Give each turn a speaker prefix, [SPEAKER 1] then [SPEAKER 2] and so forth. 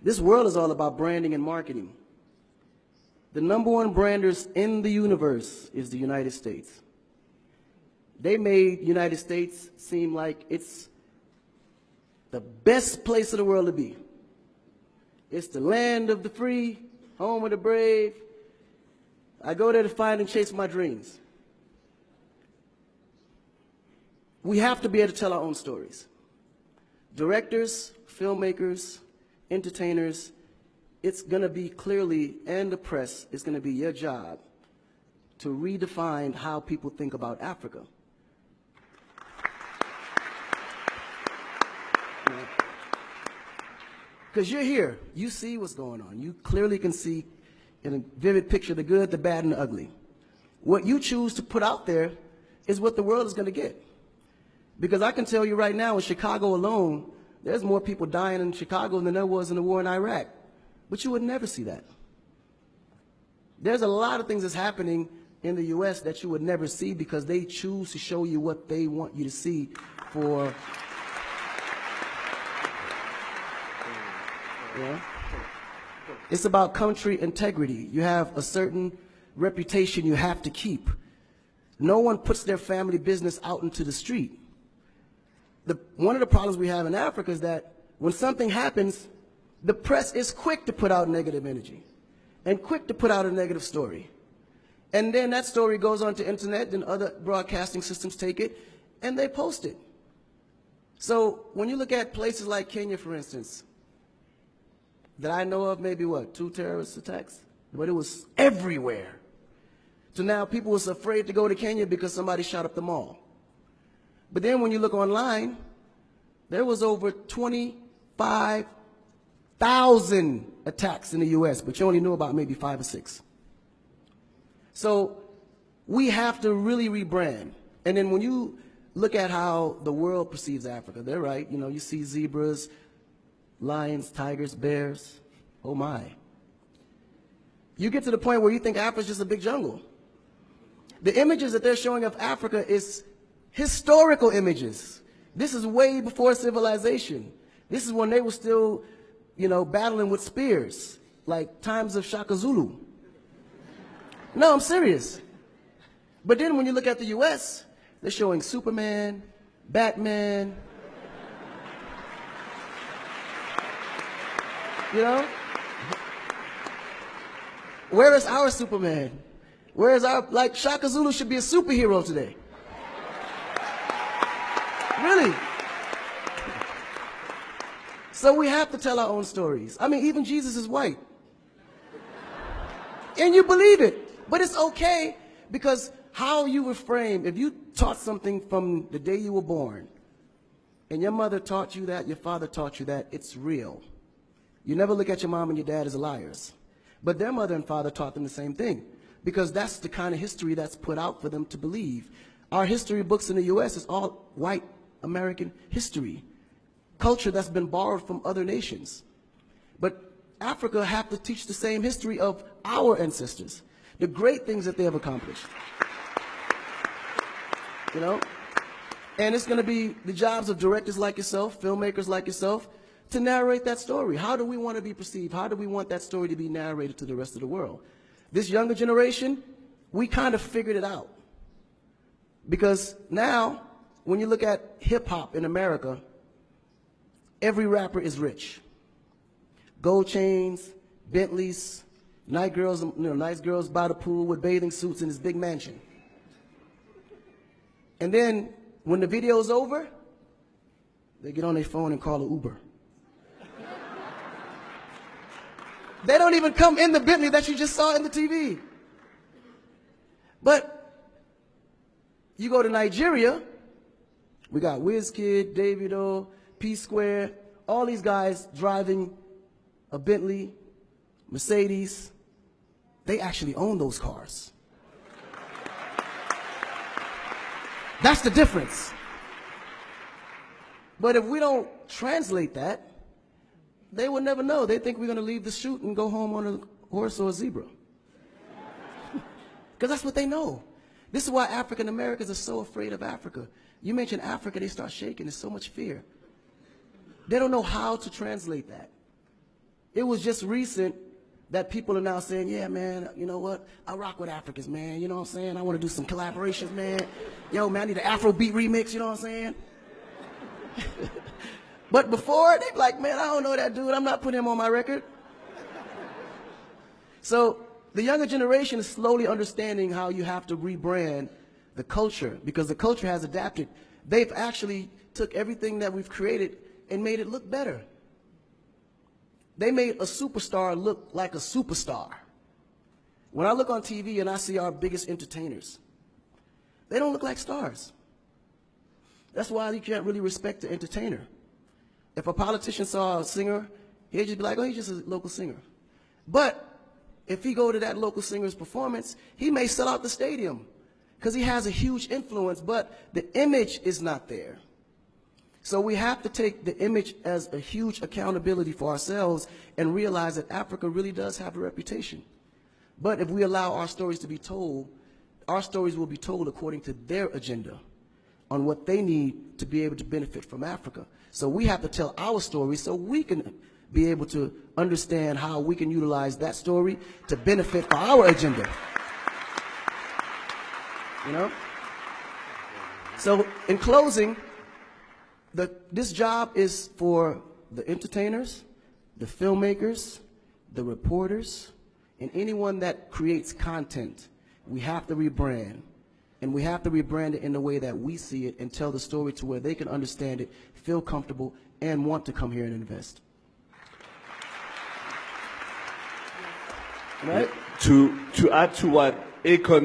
[SPEAKER 1] This world is all about branding and marketing. The #1 branders in the universe is the United States. They made United States seem like it's the best place in the world to be. It's the land of the free, home of the brave. I go there to find and chase my dreams. We have to be able to tell our own stories. Directors, filmmakers, entertainers, it's going to be clearly, and the press, it's going to be your job to redefine how people think about Africa. Because you're here, you see what's going on. You clearly can see in a vivid picture the good, the bad, and the ugly. What you choose to put out there is what the world is going to get. Because I can tell you right now, in Chicago alone, there's more people dying in Chicago than there was in the war in Iraq. But you would never see that. There's a lot of things that's happening in the U.S. that you would never see because they choose to show you what they want you to see for. Yeah. It's about country integrity. You have a certain reputation you have to keep. No one puts their family business out into the street. One of the problems we have in Africa is that when something happens, the press is quick to put out negative energy and quick to put out a negative story. And then that story goes on to internet, and other broadcasting systems take it, and they post it. So when you look at places like Kenya, for instance, that I know of, maybe what, 2 terrorist attacks? But it was everywhere. So now people was afraid to go to Kenya because somebody shot up the mall. But then when you look online, there was over 25,000 attacks in the U.S., but you only knew about maybe 5 or 6. So we have to really rebrand. And then when you look at how the world perceives Africa, they're right. You know, you see zebras, lions, tigers, bears. Oh my. You get to the point where you think Africa's just a big jungle. The images that they're showing of Africa is historical images. This is way before civilization. This is when they were still, you know, battling with spears, like times of Shaka Zulu. No, I'm serious. But then when you look at the U.S., they're showing Superman, Batman, you know? Where is our Superman? Where is our, like, Shaka Zulu should be a superhero today. Really. So we have to tell our own stories. I mean, even Jesus is white. And you believe it. But it's okay, because how you were framed, if you taught something from the day you were born, and your mother taught you that, your father taught you that, it's real. You never look at your mom and your dad as liars. But their mother and father taught them the same thing, because that's the kind of history that's put out for them to believe. Our history books in the U.S. is all white American history, culture that's been borrowed from other nations. But Africa have to teach the same history of our ancestors, the great things that they have accomplished. You know? And it's going to be the jobs of directors like yourself, filmmakers like yourself, to narrate that story. How do we want to be perceived? How do we want that story to be narrated to the rest of the world? This younger generation, we kind of figured it out. Because now, when you look at hip-hop in America, every rapper is rich. Gold chains, Bentleys, nice girls by the pool with bathing suits in his big mansion. And then, when the video's over, they get on their phone and call an Uber. They don't even come in the Bentley that you just saw in the TV. But you go to Nigeria, we got Wizkid, Davido, P-Square, all these guys driving a Bentley, Mercedes. They actually own those cars. That's the difference. But if we don't translate that, they will never know. They think we're going to leave the shoot and go home on a horse or a zebra. Because that's what they know. This is why African Americans are so afraid of Africa. You mention Africa, they start shaking. There's so much fear. They don't know how to translate that. It was just recent that people are now saying, yeah, man, you know what? I rock with Africans, man. You know what I'm saying? I want to do some collaborations, man. Yo, man, I need an Afrobeat remix, you know what I'm saying? But before, they'd be like, man, I don't know that dude. I'm not putting him on my record. So the younger generation is slowly understanding how you have to rebrand the culture, because the culture has adapted. They've actually took everything that we've created and made it look better. They made a superstar look like a superstar. When I look on TV and I see our biggest entertainers, they don't look like stars. That's why you can't really respect the entertainer. If a politician saw a singer, he'd just be like, oh, he's just a local singer. But if he go to that local singer's performance, he may sell out the stadium because he has a huge influence, but the image is not there. So we have to take the image as a huge accountability for ourselves and realize that Africa really does have a reputation. But if we allow our stories to be told, our stories will be told according to their agenda on what they need to be able to benefit from Africa. So we have to tell our story so we can be able to understand how we can utilize that story to benefit for our agenda. You know? So in closing, this job is for the entertainers, the filmmakers, the reporters, and anyone that creates content. We have to rebrand. And we have to rebrand it in the way that we see it and tell the story to where they can understand it, feel comfortable, and want to come here and invest. Right?
[SPEAKER 2] To add to what Akon